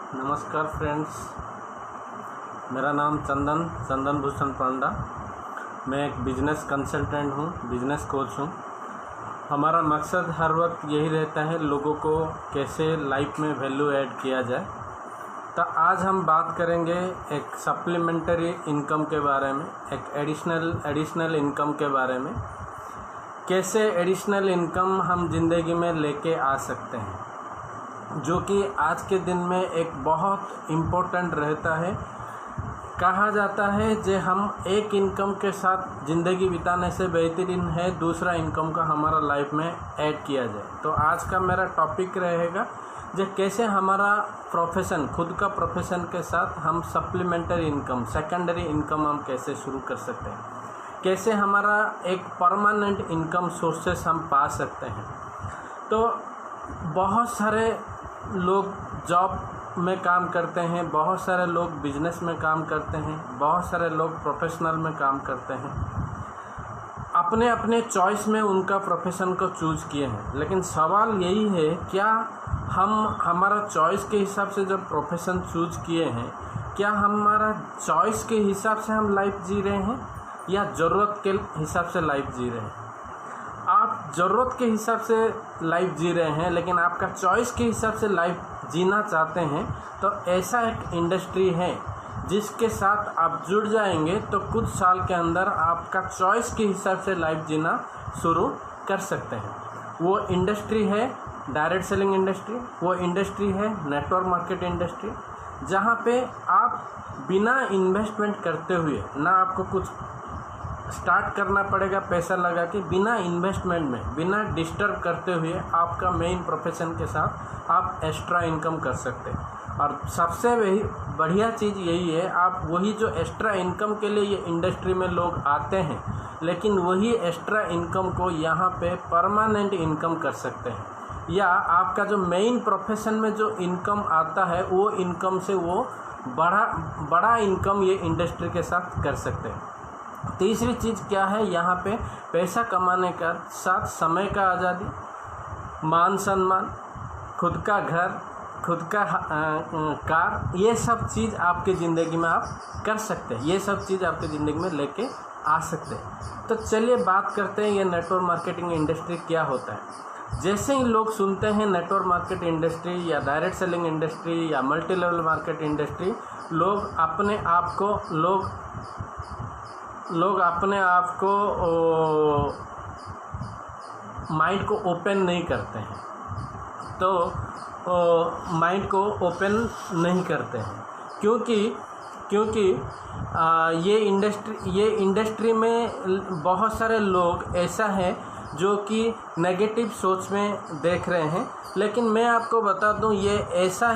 नमस्कार फ्रेंड्स, मेरा नाम चंदन भूषण पांडा। मैं एक बिजनेस कंसल्टेंट हूँ, बिजनेस कोच हूँ। हमारा मकसद हर वक्त यही रहता है लोगों को कैसे लाइफ में वैल्यू ऐड किया जाए। तो आज हम बात करेंगे एक सप्लीमेंट्री इनकम के बारे में, एक एडिशनल इनकम के बारे में। कैसे एडिशनल इनकम हम ज़िंदगी में लेके आ सकते हैं, जो कि आज के दिन में एक बहुत इम्पोर्टेंट रहता है। कहा जाता है कि हम एक इनकम के साथ ज़िंदगी बिताने से बेहतरीन है दूसरा इनकम का हमारा लाइफ में ऐड किया जाए। तो आज का मेरा टॉपिक रहेगा जो कैसे हमारा प्रोफेशन, खुद का प्रोफेशन के साथ हम सप्लीमेंट्री इनकम, सेकेंडरी इनकम हम कैसे शुरू कर सकते हैं, कैसे हमारा एक परमानेंट इनकम सोर्सेस हम पा सकते हैं। तो बहुत सारे लोग जॉब में काम करते हैं, बहुत सारे लोग बिजनेस में काम करते हैं, बहुत सारे लोग प्रोफेशनल में काम करते हैं। अपने अपने चॉइस में उनका प्रोफेशन को चूज़ किए हैं, लेकिन सवाल यही है क्या हम हमारा चॉइस के हिसाब से जब प्रोफेशन चूज़ किए हैं, क्या हमारा चॉइस के हिसाब से हम लाइफ जी रहे हैं या ज़रूरत के हिसाब से लाइफ जी रहे हैं। आप ज़रूरत के हिसाब से लाइफ जी रहे हैं लेकिन आपका चॉइस के हिसाब से लाइफ जीना चाहते हैं, तो ऐसा एक इंडस्ट्री है जिसके साथ आप जुड़ जाएंगे तो कुछ साल के अंदर आपका चॉइस के हिसाब से लाइफ जीना शुरू कर सकते हैं। वो इंडस्ट्री है डायरेक्ट सेलिंग इंडस्ट्री, वो इंडस्ट्री है नेटवर्क मार्केट इंडस्ट्री, जहाँ पे आप बिना इन्वेस्टमेंट करते हुए, ना आपको कुछ स्टार्ट करना पड़ेगा पैसा लगा के, बिना इन्वेस्टमेंट में, बिना डिस्टर्ब करते हुए आपका मेन प्रोफेशन के साथ आप एक्स्ट्रा इनकम कर सकते हैं। और सबसे बढ़िया चीज़ यही है, आप वही जो एक्स्ट्रा इनकम के लिए ये इंडस्ट्री में लोग आते हैं, लेकिन वही एक्स्ट्रा इनकम को यहाँ पे परमानेंट इनकम कर सकते हैं, या आपका जो मेन प्रोफेशन में जो इनकम आता है वो इनकम से वो बड़ा इनकम ये इंडस्ट्री के साथ कर सकते हैं। तीसरी चीज़ क्या है, यहाँ पे पैसा कमाने का साथ समय का आज़ादी, मान सम्मान, खुद का घर, खुद का कार, ये सब चीज़ आपके ज़िंदगी में आप कर सकते हैं, ये सब चीज़ आपके ज़िंदगी में लेके आ सकते हैं। तो चलिए बात करते हैं ये नेटवर्क मार्केटिंग इंडस्ट्री क्या होता है। जैसे ही लोग सुनते हैं नेटवर्क मार्केट इंडस्ट्री या डायरेक्ट सेलिंग इंडस्ट्री या मल्टी लेवल मार्केट इंडस्ट्री, लोग अपने आप को माइंड को ओपन नहीं करते हैं, तो माइंड को ओपन नहीं करते हैं क्योंकि ये इंडस्ट्री में बहुत सारे लोग ऐसा है जो कि नेगेटिव सोच में देख रहे हैं। लेकिन मैं आपको बता दूं, ये ऐसा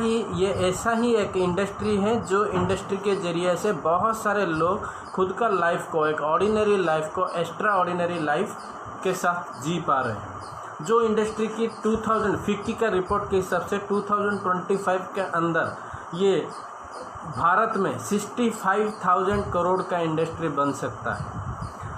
ही एक इंडस्ट्री है जो इंडस्ट्री के ज़रिए से बहुत सारे लोग खुद का लाइफ को, एक ऑर्डिनरी लाइफ को एक्स्ट्रा ऑर्डिनरी लाइफ के साथ जी पा रहे हैं। जो इंडस्ट्री की 2050 का रिपोर्ट के हिसाब से 2025 के अंदर ये भारत में 65,000 करोड़ का इंडस्ट्री बन सकता है।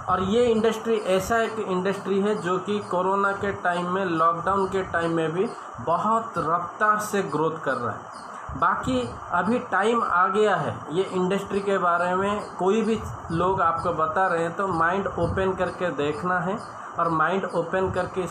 और ये इंडस्ट्री ऐसा एक इंडस्ट्री है जो कि कोरोना के टाइम में, लॉकडाउन के टाइम में भी बहुत रफ्तार से ग्रोथ कर रहा है। बाकी अभी टाइम आ गया है ये इंडस्ट्री के बारे में कोई भी लोग आपको बता रहे हैं तो माइंड ओपन करके देखना है और माइंड ओपन करके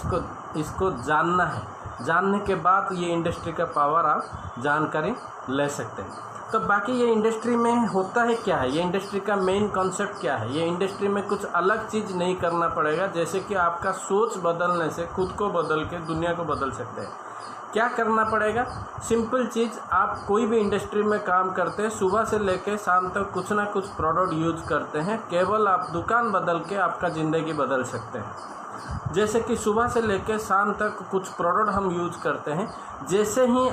इसको जानना है। जानने के बाद ये इंडस्ट्री का पावर आप जानकारी ले सकते हैं। तो बाकी ये इंडस्ट्री में होता है क्या है, ये इंडस्ट्री का मेन कॉन्सेप्ट क्या है। ये इंडस्ट्री में कुछ अलग चीज़ नहीं करना पड़ेगा, जैसे कि आपका सोच बदलने से खुद को बदल के दुनिया को बदल सकते हैं। क्या करना पड़ेगा, सिंपल चीज़, आप कोई भी इंडस्ट्री में काम करते हैं, सुबह से लेकर शाम तक कुछ ना कुछ प्रोडक्ट यूज करते हैं। केवल आप दुकान बदल के आपका ज़िंदगी बदल सकते हैं। जैसे कि सुबह से लेकर शाम तक कुछ प्रोडक्ट हम यूज करते हैं, जैसे ही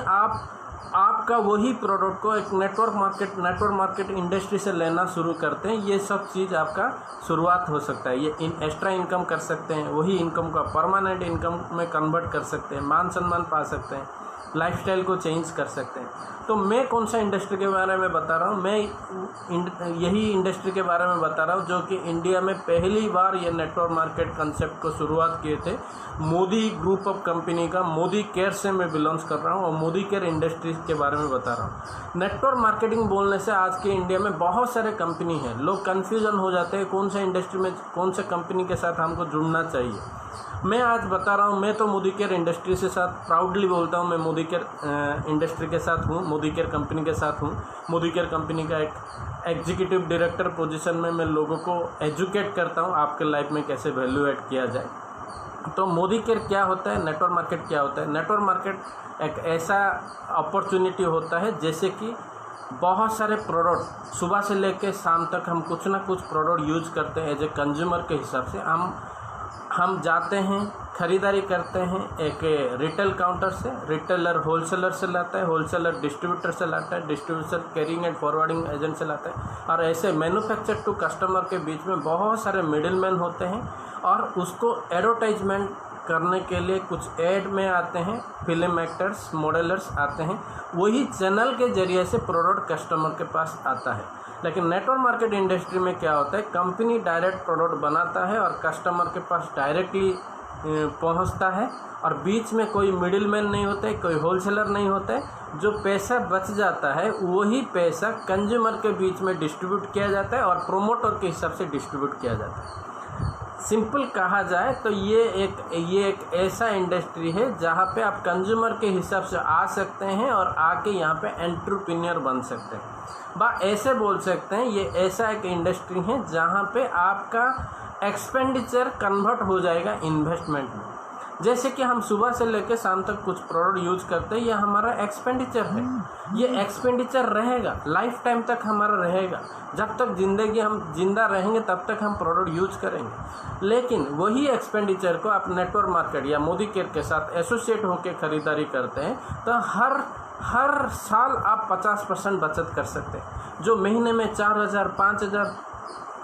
आपका वही प्रोडक्ट को एक नेटवर्क मार्केट इंडस्ट्री से लेना शुरू करते हैं, ये सब चीज़ आपका शुरुआत हो सकता है। ये एक्स्ट्रा इनकम कर सकते हैं, वही इनकम का परमानेंट इनकम में कन्वर्ट कर सकते हैं, मान सम्मान पा सकते हैं, लाइफस्टाइल को चेंज कर सकते हैं। तो मैं कौन सा इंडस्ट्री के बारे में बता रहा हूँ, मैं यही इंडस्ट्री के बारे में बता रहा हूँ जो कि इंडिया में पहली बार ये नेटवर्क मार्केट कंसेप्ट को शुरुआत किए थे। मोदी ग्रुप ऑफ कंपनी का, मोदी केयर से मैं बिलोंग्स कर रहा हूँ और मोदी केयर इंडस्ट्रीज के बारे में बता रहा हूँ। नेटवर्क मार्केटिंग बोलने से आज के इंडिया में बहुत सारे कंपनी हैं, लोग कन्फ्यूजन हो जाते हैं कौन सा इंडस्ट्री में कौन सा कंपनी के साथ हमको जुड़ना चाहिए। मैं आज बता रहा हूँ, मैं तो मोदी केयर इंडस्ट्री से साथ प्राउडली बोलता हूँ, मैं मोदी केयर इंडस्ट्री के साथ हूँ, मोदी केयर कंपनी के साथ हूँ। मोदी केयर कंपनी का एक एग्जीक्यूटिव डायरेक्टर पोजीशन में मैं लोगों को एजुकेट करता हूँ आपके लाइफ में कैसे वैल्यू ऐड किया जाए। तो मोदी केयर क्या होता है, नेटवर्क मार्केट क्या होता है? नेटवर्क मार्केट एक ऐसा अपॉर्चुनिटी होता है जैसे कि बहुत सारे प्रोडक्ट सुबह से लेकर शाम तक हम कुछ ना कुछ प्रोडक्ट यूज करते हैं। एज ए कंज्यूमर के हिसाब से हम जाते हैं, ख़रीदारी करते हैं एक रिटेल काउंटर से, रिटेलर होलसेलर से लाता है, होलसेलर डिस्ट्रीब्यूटर से लाता है, distributor carrying and forwarding agent से लाता है, और ऐसे मैन्युफैक्चर टू कस्टमर के बीच में बहुत सारे मिडिलमैन होते हैं और उसको एडवर्टाइजमेंट करने के लिए कुछ ऐड में आते हैं, फिल्म एक्टर्स, मॉडलर्स आते हैं, वही चैनल के जरिए से प्रोडक्ट कस्टमर के पास आता है। लेकिन नेटवर्क मार्केट इंडस्ट्री में क्या होता है, कंपनी डायरेक्ट प्रोडक्ट बनाता है और कस्टमर के पास डायरेक्टली पहुंचता है और बीच में कोई मिडिलमैन नहीं होता है, कोई होलसेलर नहीं होता है। जो पैसा बच जाता है वही पैसा कंज्यूमर के बीच में डिस्ट्रीब्यूट किया जाता है और प्रोमोटर के हिसाब से डिस्ट्रीब्यूट किया जाता है। सिंपल कहा जाए तो ये एक ऐसा इंडस्ट्री है जहाँ पे आप कंज्यूमर के हिसाब से आ सकते हैं और आके यहाँ पे एंटरप्रेन्योर बन सकते हैं। ऐसे बोल सकते हैं ये ऐसा एक इंडस्ट्री है जहाँ पे आपका एक्सपेंडिचर कन्वर्ट हो जाएगा इन्वेस्टमेंट में। जैसे कि हम सुबह से लेकर शाम तक कुछ प्रोडक्ट यूज करते हैं, ये हमारा एक्सपेंडिचर है। ये एक्सपेंडिचर रहेगा, लाइफ टाइम तक हमारा रहेगा। जब तक जिंदगी हम जिंदा रहेंगे तब तक हम प्रोडक्ट यूज करेंगे। लेकिन वही एक्सपेंडिचर को आप नेटवर्क मार्केट या मोदी केयर के साथ एसोसिएट होकर खरीदारी करते हैं तो हर साल आप 50% बचत कर सकते हैं। जो महीने में 4000 5000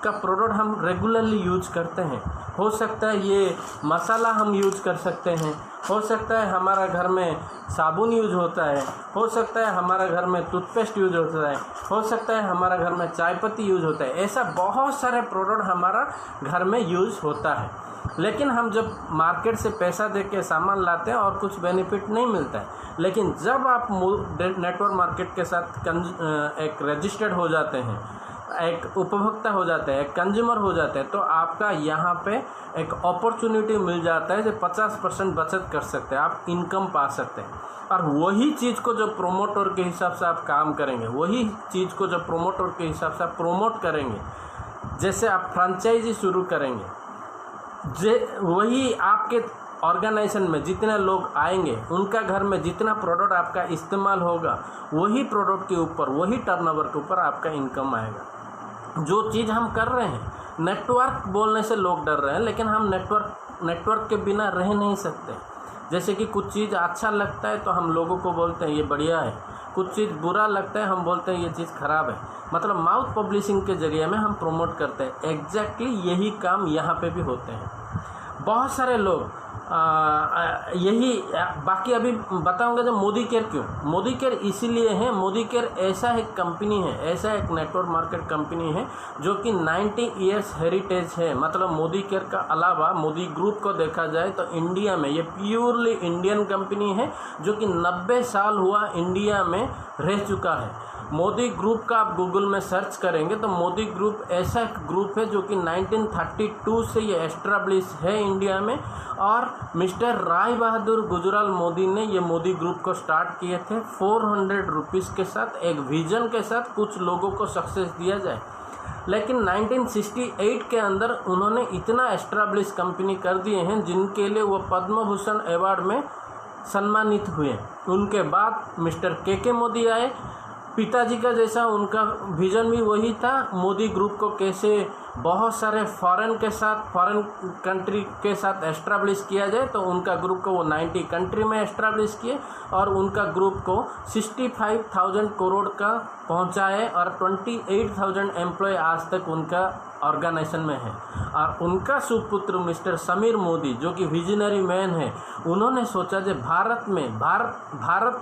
का प्रोडक्ट हम रेगुलरली यूज करते हैं, हो सकता है ये मसाला हम यूज कर सकते हैं, हो सकता है हमारा घर में साबुन यूज होता है, हो सकता है हमारा घर में टूथपेस्ट यूज होता है, हो सकता है हमारा घर में चाय पत्ती यूज होता है। ऐसा बहुत सारे प्रोडक्ट हमारा घर में यूज होता है। लेकिन हम जब मार्केट से पैसा दे के सामान लाते हैं और कुछ बेनिफिट नहीं मिलता है। लेकिन जब आप नेटवर्क मार्केट के साथ एक रजिस्टर्ड हो जाते हैं, एक उपभोक्ता हो जाते हैं, एक कंज्यूमर हो जाते हैं, तो आपका यहाँ पे एक अपॉर्चुनिटी मिल जाता है जो 50% बचत कर सकते हैं, आप इनकम पा सकते हैं। और वही चीज़ को जो प्रोमोटर के हिसाब से आप काम करेंगे, वही चीज़ को जो प्रोमोटर के हिसाब से आप प्रोमोट करेंगे, जैसे आप फ्रेंचाइजी शुरू करेंगे, वही आपके ऑर्गेनाइजेशन में जितने लोग आएंगे उनका घर में जितना प्रोडक्ट आपका इस्तेमाल होगा, वही प्रोडक्ट के ऊपर, वही टर्नओवर के ऊपर आपका इनकम आएगा। जो चीज़ हम कर रहे हैं, नेटवर्क बोलने से लोग डर रहे हैं, लेकिन हम नेटवर्क के बिना रह नहीं सकते। जैसे कि कुछ चीज़ अच्छा लगता है तो हम लोगों को बोलते हैं ये बढ़िया है, कुछ चीज़ बुरा लगता है हम बोलते हैं ये चीज़ ख़राब है। मतलब माउथ पब्लिशिंग के ज़रिए में हम प्रोमोट करते हैं। एग्जैक्टली यही काम यहाँ पे भी होते हैं। बहुत सारे लोग यही बाकी अभी बताऊंगा जो मोदी केयर क्यों। मोदी केयर इसीलिए है, मोदी केयर ऐसा एक कंपनी है, ऐसा एक नेटवर्क मार्केट कंपनी है जो कि 90 ईयर्स हेरिटेज है। मतलब मोदी केयर का अलावा मोदी ग्रुप को देखा जाए तो इंडिया में ये प्योरली इंडियन कंपनी है जो कि 90 साल हुआ इंडिया में रह चुका है। मोदी ग्रुप का आप गूगल में सर्च करेंगे तो मोदी ग्रुप ऐसा एक ग्रुप है जो कि 1932 से ये एस्टैब्लिश है इंडिया में। और मिस्टर राय बहादुर गुजराल मोदी ने ये मोदी ग्रुप को स्टार्ट किए थे 400 रुपीज़ के साथ, एक विजन के साथ कुछ लोगों को सक्सेस दिया जाए। लेकिन 1968 के अंदर उन्होंने इतना एस्टैब्लिश कंपनी कर दिए हैं जिनके लिए वो पद्म भूषण अवार्ड में सम्मानित हुए। उनके बाद मिस्टर के मोदी आए, पिताजी का जैसा उनका विजन भी वही था, मोदी ग्रुप को कैसे बहुत सारे फॉरेन कंट्री के साथ एस्टैब्लिश किया जाए तो उनका ग्रुप को वो 90 कंट्री में एस्टैब्लिश किए और उनका ग्रुप को 65,000 करोड़ का पहुंचाए और 28,000 एम्प्लॉय आज तक उनका ऑर्गेनाइजेशन में है। और उनका सुपुत्र मिस्टर समीर मोदी जो कि विजनरी मैन है, उन्होंने सोचा कि भारत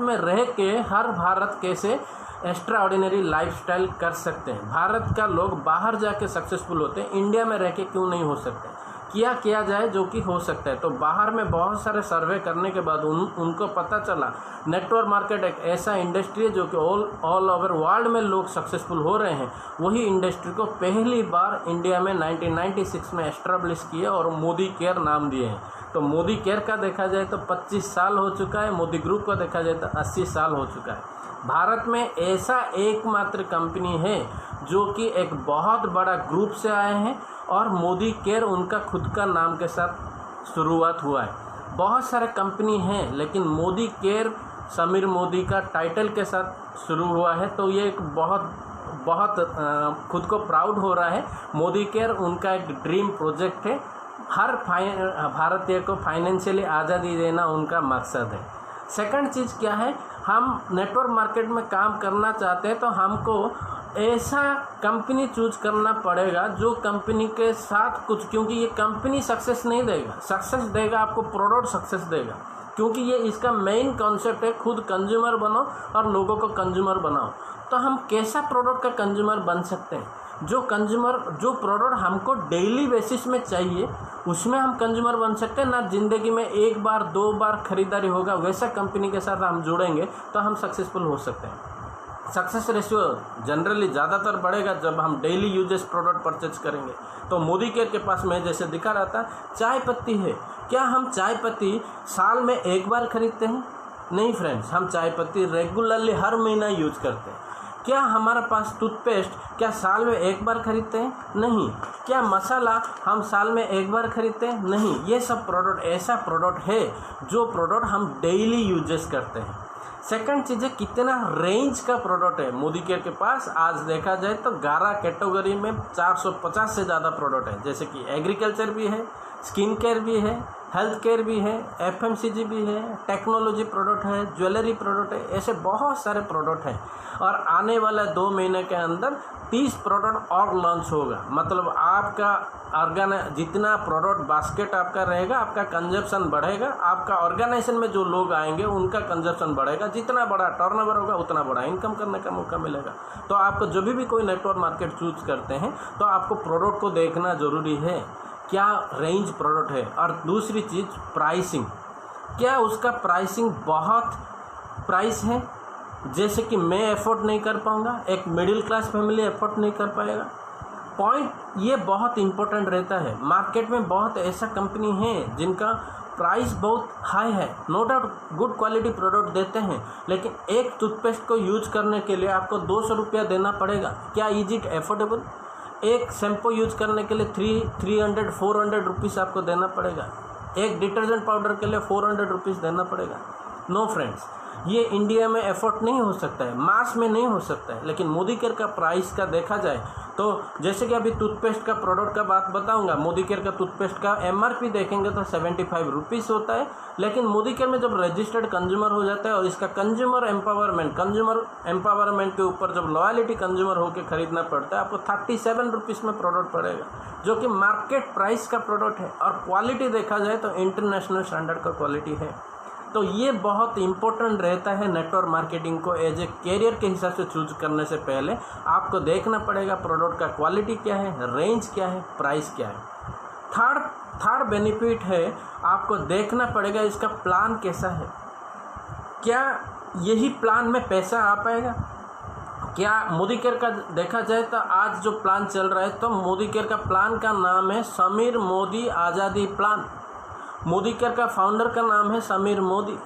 में रह के हर भारत कैसे एक्स्ट्रा ऑर्डिनरी लाइफस्टाइल कर सकते हैं, भारत का लोग बाहर जाके सक्सेसफुल होते हैं, इंडिया में रह के क्यों नहीं हो सकते, क्या किया जाए जो कि हो सकता है। तो बाहर में बहुत सारे सर्वे करने के बाद उनको पता चला नेटवर्क मार्केट एक ऐसा इंडस्ट्री है जो कि ऑल ओवर वर्ल्ड में लोग सक्सेसफुल हो रहे हैं। वही इंडस्ट्री को पहली बार इंडिया में 1996 में एस्टैब्लिश किया और मोदी केयर नाम दिए हैं। तो मोदी केयर का देखा जाए तो 25 साल हो चुका है, मोदी ग्रुप का देखा जाए तो 80 साल हो चुका है। भारत में ऐसा एकमात्र कंपनी है जो कि एक बहुत बड़ा ग्रुप से आए हैं और मोदी केयर उनका खुद का नाम के साथ शुरुआत हुआ है। बहुत सारे कंपनी हैं लेकिन मोदी केयर समीर मोदी का टाइटल के साथ शुरू हुआ है। तो ये एक बहुत खुद को प्राउड हो रहा है। मोदी केयर उनका एक ड्रीम प्रोजेक्ट है। हर भारतीय को फाइनेंशियली आज़ादी देना उनका मकसद है। सेकंड चीज़ क्या है, हम नेटवर्क मार्केट में काम करना चाहते हैं तो हमको ऐसा कंपनी चूज करना पड़ेगा जो कंपनी के साथ कुछ, क्योंकि ये कंपनी सक्सेस नहीं देगा, सक्सेस देगा आपको प्रोडक्ट सक्सेस देगा, क्योंकि ये इसका मेन कॉन्सेप्ट है खुद कंज्यूमर बनो और लोगों को कंज्यूमर बनाओ। तो हम कैसा प्रोडक्ट का कंज्यूमर बन सकते हैं, जो प्रोडक्ट हमको डेली बेसिस में चाहिए उसमें हम कंज्यूमर बन सकते हैं ना। ज़िंदगी में एक बार 2 बार खरीदारी होगा वैसा कंपनी के साथ हम जुड़ेंगे तो हम सक्सेसफुल हो सकते हैं। सक्सेस रेशियो जनरली ज़्यादातर बढ़ेगा जब हम डेली यूजेस प्रोडक्ट परचेज करेंगे। तो मोदी केयर के पास में जैसे दिखा रहा था चाय पत्ती है, क्या हम चाय पत्ती साल में एक बार खरीदते हैं? नहीं फ्रेंड्स, हम चाय पत्ती रेगुलरली हर महीना यूज करते हैं। क्या हमारे पास टूथपेस्ट क्या साल में एक बार खरीदते हैं? नहीं। क्या मसाला हम साल में एक बार खरीदते हैं? नहीं। ये सब प्रोडक्ट ऐसा प्रोडक्ट है जो प्रोडक्ट हम डेली यूजेस करते हैं। सेकंड चीज़ है कितना रेंज का प्रोडक्ट है मोदी केयर के पास। आज देखा जाए तो 11 कैटेगरी में 450 से ज़्यादा प्रोडक्ट है, जैसे कि एग्रीकल्चर भी है, स्किन केयर भी है, हेल्थ केयर भी है, FMCG भी है, टेक्नोलॉजी प्रोडक्ट है, ज्वेलरी प्रोडक्ट है, ऐसे बहुत सारे प्रोडक्ट हैं। और आने वाला 2 महीने के अंदर 30 प्रोडक्ट और लॉन्च होगा। मतलब आपका जितना प्रोडक्ट बास्केट आपका रहेगा, आपका कंजप्शन बढ़ेगा, आपका ऑर्गेनाइजेशन में जो लोग आएंगे उनका कंजप्शन बढ़ेगा। जितना बड़ा टर्नओवर होगा उतना बड़ा इनकम करने का मौका मिलेगा। तो आपको जब भी कोई नेटवर्क मार्केट चूज करते हैं तो आपको प्रोडक्ट को देखना ज़रूरी है, क्या रेंज प्रोडक्ट है। और दूसरी चीज़ प्राइसिंग, क्या उसका प्राइसिंग बहुत प्राइस है जैसे कि मैं एफोर्ड नहीं कर पाऊँगा, एक मिडिल क्लास फैमिली एफोर्ड नहीं कर पाएगा। पॉइंट ये बहुत इंपॉर्टेंट रहता है। मार्केट में बहुत ऐसा कंपनी है जिनका प्राइस बहुत हाई है, no doubt good quality product देते हैं, लेकिन एक टूथपेस्ट को यूज करने के लिए आपको 200 रुपया देना पड़ेगा। क्या इज इट एफोर्डेबल? एक शैम्पू यूज करने के लिए 300-400 रुपीज़ आपको देना पड़ेगा। एक डिटर्जेंट पाउडर के लिए 400 रुपीज़ देना पड़ेगा। नो फ्रेंड्स, ये इंडिया में एफोर्ड नहीं हो सकता है, मास में नहीं हो सकता है। लेकिन मोदी केयर का प्राइस का देखा जाए तो जैसे कि अभी टूथपेस्ट का प्रोडक्ट का बात बताऊंगा, मोदी केयर का टूथपेस्ट का MRP देखेंगे तो 75 रुपीज़ होता है। लेकिन मोदी केयर में जब रजिस्टर्ड कंज्यूमर हो जाता है और इसका कंज्यूमर एम्पावरमेंट के ऊपर जब लॉयलिटी कंज्यूमर होकर खरीदना पड़ता है, आपको 37 रुपीज़ में प्रोडक्ट पड़ेगा, जो कि मार्केट प्राइस का प्रोडक्ट है। और क्वालिटी देखा जाए तो इंटरनेशनल स्टैंडर्ड का क्वालिटी है। तो ये बहुत इंपॉर्टेंट रहता है नेटवर्क मार्केटिंग को एज ए कैरियर के हिसाब से चूज करने से पहले आपको देखना पड़ेगा प्रोडक्ट का क्वालिटी क्या है, रेंज क्या है, प्राइस क्या है। थर्ड बेनिफिट है आपको देखना पड़ेगा इसका प्लान कैसा है। क्या यही प्लान में पैसा आ पाएगा? क्या मोदी केयर का देखा जाए तो आज जो प्लान चल रहा है तो मोदी केयर का प्लान का नाम है समीर मोदी आज़ादी प्लान। मोदी केयर का फाउंडर का नाम है समीर मोदी।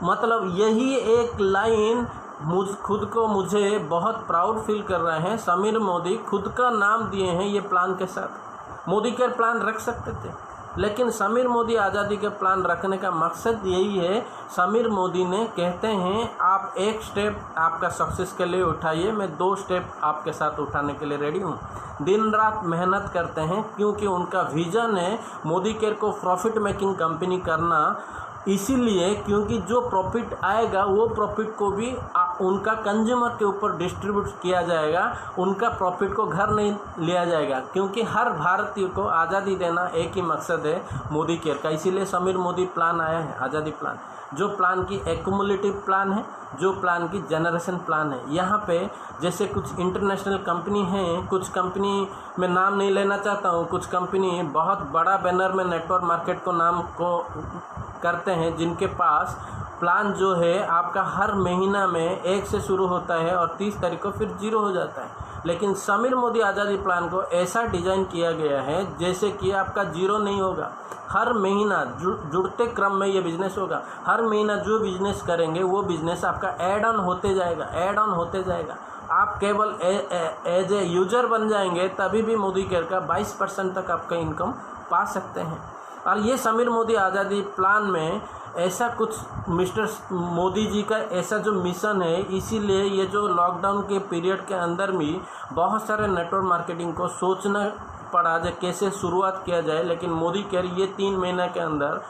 मतलब यही एक लाइन मुझे बहुत प्राउड फील कर रहे हैं। समीर मोदी खुद का नाम दिए हैं ये प्लान के साथ। मोदी केयर प्लान रख सकते थे, लेकिन समीर मोदी आज़ादी के प्लान रखने का मकसद यही है। समीर मोदी ने कहते हैं आप एक स्टेप आपका सक्सेस के लिए उठाइए, मैं 2 स्टेप आपके साथ उठाने के लिए रेडी हूँ। दिन रात मेहनत करते हैं क्योंकि उनका विजन है मोदी केयर को प्रॉफिट मेकिंग कंपनी करना, इसीलिए क्योंकि जो प्रॉफिट आएगा वो प्रॉफिट को भी उनका कंज्यूमर के ऊपर डिस्ट्रीब्यूट किया जाएगा, उनका प्रॉफिट को घर नहीं लिया जाएगा, क्योंकि हर भारतीय को आज़ादी देना एक ही मकसद है मोदी केयर का। इसीलिए समीर मोदी प्लान आया है, आज़ादी प्लान, जो प्लान की एक्युमुलेटिव प्लान है, जो प्लान की जनरेशन प्लान है। यहाँ पे जैसे कुछ इंटरनेशनल कंपनी हैं, कुछ कंपनी में नाम नहीं लेना चाहता हूँ, कुछ कंपनी बहुत बड़ा बैनर में नेटवर्क मार्केट को नाम को करते हैं, जिनके पास प्लान जो है आपका हर महीना में 1 से शुरू होता है और 30 तारीख को फिर 0 हो जाता है। लेकिन समीर मोदी आज़ादी प्लान को ऐसा डिज़ाइन किया गया है जैसे कि आपका 0 नहीं होगा, हर महीना जुड़ते क्रम में ये बिजनेस होगा। हर महीना जो बिजनेस करेंगे वो बिजनेस आपका ऐड ऑन होते जाएगा, ऐड ऑन होते जाएगा। आप केवल एज ए यूजर बन जाएंगे तभी भी मोदी केयर का 22% तक आपका इनकम पा सकते हैं। और ये समीर मोदी आज़ादी प्लान में ऐसा कुछ मिस्टर मोदी जी का ऐसा जो मिशन है, इसीलिए ये जो लॉकडाउन के पीरियड के अंदर भी बहुत सारे नेटवर्क मार्केटिंग को सोचना पड़ा जो कैसे शुरुआत किया जाए। लेकिन मोदी केयर ये 3 महीने के अंदर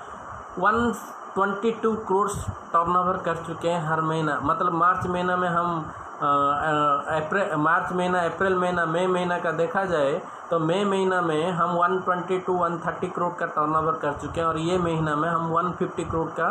122 करोड़ टर्नओवर कर चुके हैं हर महीना। मतलब मार्च महीना में हम अप्रैल महीना, मई महीना का देखा जाए तो मई महीना में हम 120-130 करोड़ का टर्नओवर कर चुके हैं और ये महीना में हम 150 करोड़ का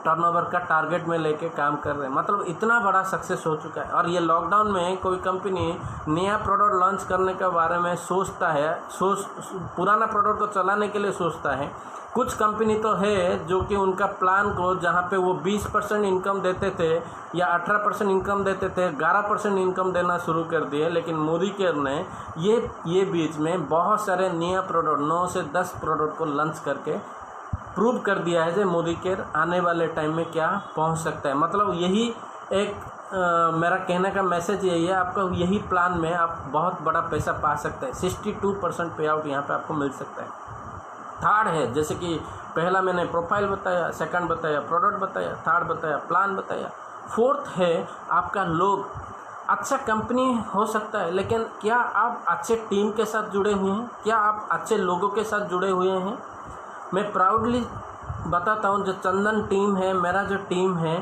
टर्नओवर का टारगेट में लेके काम कर रहे हैं। मतलब इतना बड़ा सक्सेस हो चुका है। और ये लॉकडाउन में कोई कंपनी नया प्रोडक्ट लॉन्च करने के बारे में सोचता है, पुराना प्रोडक्ट को चलाने के लिए सोचता है। कुछ कंपनी तो है जो कि उनका प्लान को जहाँ पे वो 20% इनकम देते थे या 18% इनकम देते थे, 11% इनकम देना शुरू कर दिए। लेकिन मोदी केयर ने ये बीच में बहुत सारे नया प्रोडक्ट 9 से 10 प्रोडक्ट को लॉन्च करके प्रूव कर दिया है जो मोदी केयर आने वाले टाइम में क्या पहुंच सकता है। मतलब यही एक मेरा कहने का मैसेज यही है, आपका यही प्लान में आप बहुत बड़ा पैसा पा सकते हैं। 62% पे आउट यहाँ पे आपको मिल सकता है। थर्ड है, जैसे कि पहला मैंने प्रोफाइल बताया, सेकंड बताया प्रोडक्ट बताया, थर्ड बताया प्लान बताया, फोर्थ है आपका लोग। अच्छा कंपनी हो सकता है लेकिन क्या आप अच्छे टीम के साथ जुड़े हुए हैं, क्या आप अच्छे लोगों के साथ जुड़े हुए हैं। मैं प्राउडली बताता हूँ जो चंदन टीम है, मेरा जो टीम है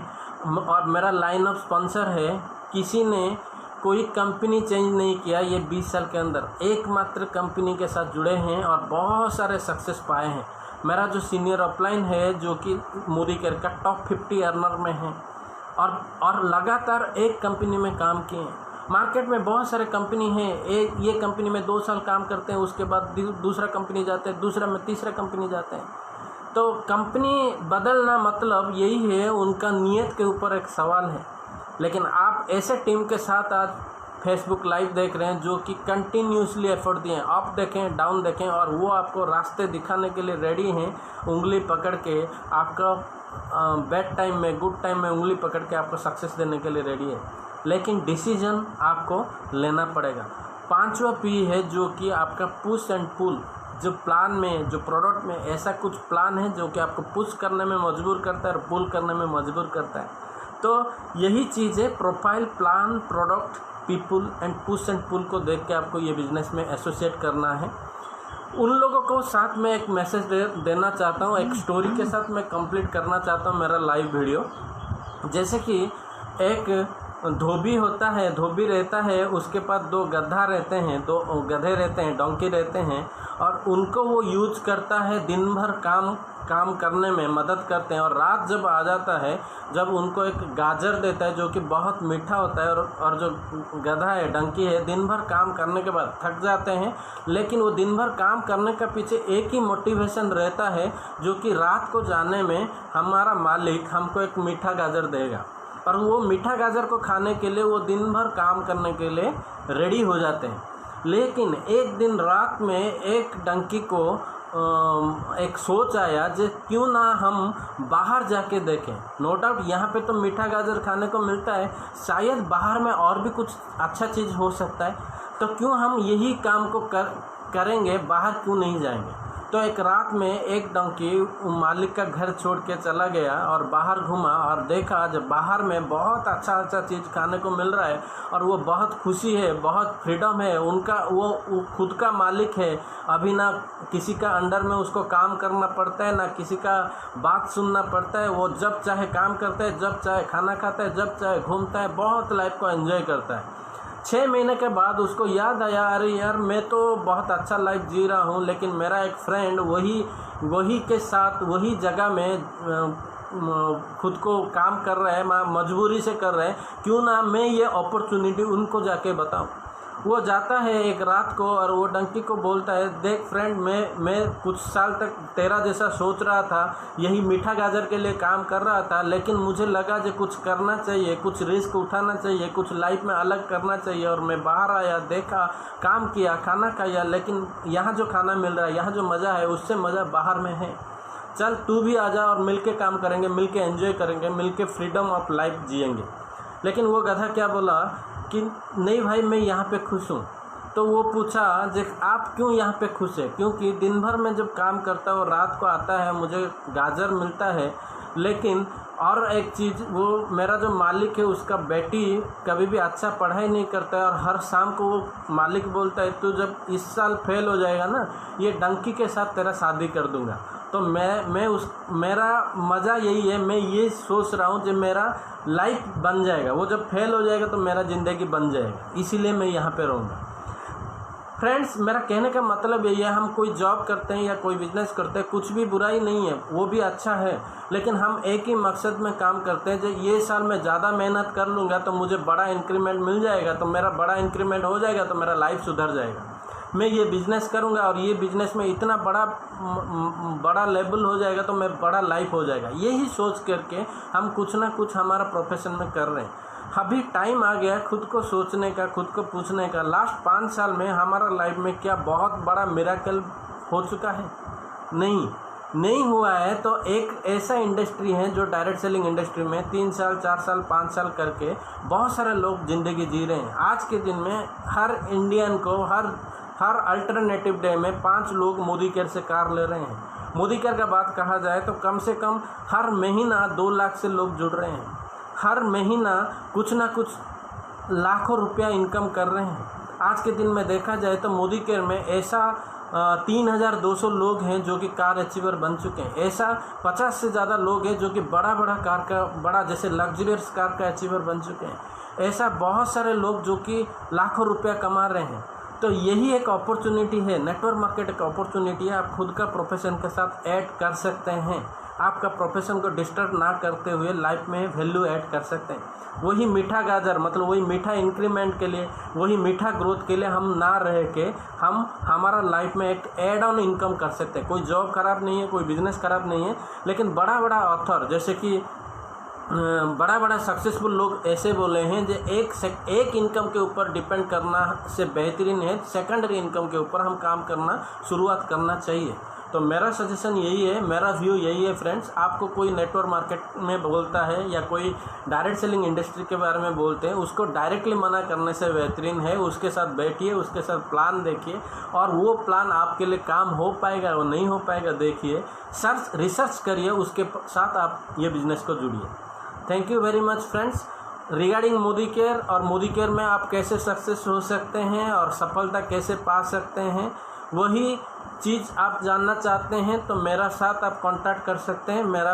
और मेरा लाइन ऑफ स्पॉन्सर है, किसी ने कोई कंपनी चेंज नहीं किया ये 20 साल के अंदर। एकमात्र कंपनी के साथ जुड़े हैं और बहुत सारे सक्सेस पाए हैं। मेरा जो सीनियर अपलाइन है जो कि मोदी केयर का टॉप 50 अर्नर में है और लगातार एक कंपनी में काम किए हैं। मार्केट में बहुत सारे कंपनी हैं, ये कंपनी में 2 साल काम करते हैं, उसके बाद दूसरा कंपनी जाते हैं, दूसरा में तीसरा कंपनी जाते हैं। तो कंपनी बदलना मतलब यही है, उनका नीयत के ऊपर एक सवाल है। लेकिन आप ऐसे टीम के साथ आज फेसबुक लाइव देख रहे हैं जो कि कंटिन्यूसली एफर्ट दिए हैं, अप देखें डाउन देखें, और वो आपको रास्ते दिखाने के लिए रेडी हैं, उंगली पकड़ के आपका बैड टाइम में गुड टाइम में उंगली पकड़ के आपको सक्सेस देने के लिए रेडी है। लेकिन डिसीजन आपको लेना पड़ेगा। 5वां पी है जो कि आपका पुश एंड पुल। जो प्लान में, जो प्रोडक्ट में ऐसा कुछ प्लान है जो कि आपको पुश करने में मजबूर करता है और पुल करने में मजबूर करता है। तो यही चीज़ है, profile, plan, product, people and push and pull को देख के आपको ये बिज़नेस में एसोसिएट करना है। उन लोगों को साथ में एक मैसेज देना चाहता हूँ, एक स्टोरी के साथ मैं कंप्लीट करना चाहता हूँ मेरा लाइव वीडियो। जैसे कि एक धोबी होता है, धोबी रहता है, उसके पास 2 गधा रहते हैं, 2 गधे रहते हैं, डोंकी रहते हैं, और उनको वो यूज करता है, दिन भर काम करने में मदद करते हैं। और रात जब आ जाता है, जब उनको एक गाजर देता है जो कि बहुत मीठा होता है, और जो गधा है, डंकी है, दिन भर काम करने के बाद थक जाते हैं, लेकिन वो दिन भर काम करने का पीछे एक ही मोटिवेशन रहता है जो कि रात को जाने में हमारा मालिक हमको एक मीठा गाजर देगा। और वो मीठा गाजर को खाने के लिए वो दिन भर काम करने के लिए रेडी हो जाते हैं। लेकिन एक दिन रात में एक डंकी को एक सोच आया जो क्यों ना हम बाहर जाके देखें। नो डाउट यहाँ पे तो मीठा गाजर खाने को मिलता है, शायद बाहर में और भी कुछ अच्छा चीज़ हो सकता है, तो क्यों हम यही काम को करेंगे, बाहर क्यों नहीं जाएंगे। तो एक रात में एक डंकी मालिक का घर छोड़ के चला गया और बाहर घूमा और देखा जब बाहर में बहुत अच्छा अच्छा चीज़ खाने को मिल रहा है और वो बहुत खुशी है, बहुत फ्रीडम है उनका, वो खुद का मालिक है। अभी ना किसी का अंडर में उसको काम करना पड़ता है, ना किसी का बात सुनना पड़ता है। वो जब चाहे काम करता है, जब चाहे खाना खाता है, जब चाहे घूमता है, बहुत लाइफ को एंजॉय करता है। 6 महीने के बाद उसको याद आया, अरे यार मैं तो बहुत अच्छा लाइफ जी रहा हूँ, लेकिन मेरा एक फ्रेंड वही के साथ वही जगह में खुद को काम कर रहा है, मजबूरी से कर रहा है, क्यों ना मैं ये अपॉर्चुनिटी उनको जाके बताऊँ। वो जाता है एक रात को और वो डंकी को बोलता है, देख फ्रेंड, मैं कुछ साल तक तेरा जैसा सोच रहा था, यही मीठा गाजर के लिए काम कर रहा था, लेकिन मुझे लगा जो कुछ करना चाहिए, कुछ रिस्क उठाना चाहिए, कुछ लाइफ में अलग करना चाहिए। और मैं बाहर आया, देखा, काम किया, खाना खाया, लेकिन यहाँ जो खाना मिल रहा है, यहाँ जो मज़ा है, उससे मज़ा बाहर में है। चल तू भी आ जा और मिलके काम करेंगे, मिलके एंजॉय करेंगे, मिलके फ्रीडम ऑफ लाइफ जिएंगे। लेकिन वो गधा क्या बोला कि नहीं भाई, मैं यहाँ पे खुश हूँ। तो वो पूछा, देख आप क्यों यहाँ पे खुश है? क्योंकि दिन भर में जब काम करता है और रात को आता है, मुझे गाजर मिलता है, लेकिन और एक चीज़, वो मेरा जो मालिक है उसका बेटी कभी भी अच्छा पढ़ाई नहीं करता है और हर शाम को वो मालिक बोलता है, तू जब इस साल फेल हो जाएगा ना, ये डंकी के साथ तेरा शादी कर दूँगा। तो मेरा मज़ा यही है, मैं ये सोच रहा हूँ कि मेरा लाइफ बन जाएगा, वो जब फेल हो जाएगा तो मेरा ज़िंदगी बन जाएगा, इसीलिए मैं यहाँ पे रहूँगा। फ्रेंड्स, मेरा कहने का मतलब यही है, हम कोई जॉब करते हैं या कोई बिजनेस करते हैं, कुछ भी बुराई नहीं है, वो भी अच्छा है, लेकिन हम एक ही मकसद में काम करते हैं। जो ये साल मैं ज़्यादा मेहनत कर लूँगा तो मुझे बड़ा इंक्रीमेंट मिल जाएगा, तो मेरा बड़ा इंक्रीमेंट हो जाएगा तो मेरा लाइफ सुधर जाएगा। मैं ये बिज़नेस करूँगा और ये बिज़नेस में इतना बड़ा लेवल हो जाएगा तो मैं बड़ा लाइफ हो जाएगा। यही सोच करके हम कुछ ना कुछ हमारा प्रोफेशन में कर रहे हैं। अभी टाइम आ गया खुद को सोचने का, खुद को पूछने का, लास्ट 5 साल में हमारा लाइफ में क्या बहुत बड़ा मिरेकल हो चुका है? नहीं हुआ है। तो एक ऐसा इंडस्ट्री है जो डायरेक्ट सेलिंग इंडस्ट्री में 3 साल 4 साल 5 साल करके बहुत सारे लोग ज़िंदगी जी रहे हैं। आज के दिन में हर इंडियन को हर अल्टरनेटिव डे में 5 लोग मोदी केयर से कार ले रहे हैं। मोदी केयर का बात कहा जाए तो कम से कम हर महीना 2 लाख से लोग जुड़ रहे हैं। हर महीना कुछ ना कुछ लाखों रुपया इनकम कर रहे हैं। आज के दिन में देखा जाए तो मोदी केयर में ऐसा 3200 लोग हैं जो कि कार अचीवर बन चुके हैं। ऐसा 50 से ज़्यादा लोग हैं जो कि बड़ा जैसे लग्जरियस कार का अचीवर बन चुके हैं। ऐसा बहुत सारे लोग जो कि लाखों रुपया कमा रहे हैं। तो यही एक अपॉर्चुनिटी है, नेटवर्क मार्केट एक अपॉर्चुनिटी है। आप खुद का प्रोफेशन के साथ ऐड कर सकते हैं, आपका प्रोफेशन को डिस्टर्ब ना करते हुए लाइफ में वैल्यू ऐड कर सकते हैं। वही मीठा गाजर मतलब वही मीठा इंक्रीमेंट के लिए, वही मीठा ग्रोथ के लिए हम ना रह के हम हमारा लाइफ में एक एड ऑन इनकम कर सकते हैं। कोई जॉब खराब नहीं है, कोई बिजनेस खराब नहीं है, लेकिन बड़ा ऑथर जैसे कि बड़ा सक्सेसफुल लोग ऐसे बोले हैं जो एक इनकम के ऊपर डिपेंड करना से बेहतरीन है सेकेंडरी इनकम के ऊपर हम काम करना शुरुआत करना चाहिए। तो मेरा सजेशन यही है, मेरा व्यू यही है फ्रेंड्स। आपको कोई नेटवर्क मार्केट में बोलता है या कोई डायरेक्ट सेलिंग इंडस्ट्री के बारे में बोलते हैं, उसको डायरेक्टली मना करने से बेहतरीन है उसके साथ बैठिए, उसके साथ प्लान देखिए और वो प्लान आपके लिए काम हो पाएगा वो नहीं हो पाएगा देखिए, रिसर्च करिए, उसके साथ आप ये बिज़नेस को जुड़िए। Thank you very much friends. Regarding Modi care और मोदी केयर में आप कैसे सक्सेस हो सकते हैं और सफलता कैसे पा सकते हैं, वही चीज़ आप जानना चाहते हैं तो मेरा साथ आप कांटेक्ट कर सकते हैं। मेरा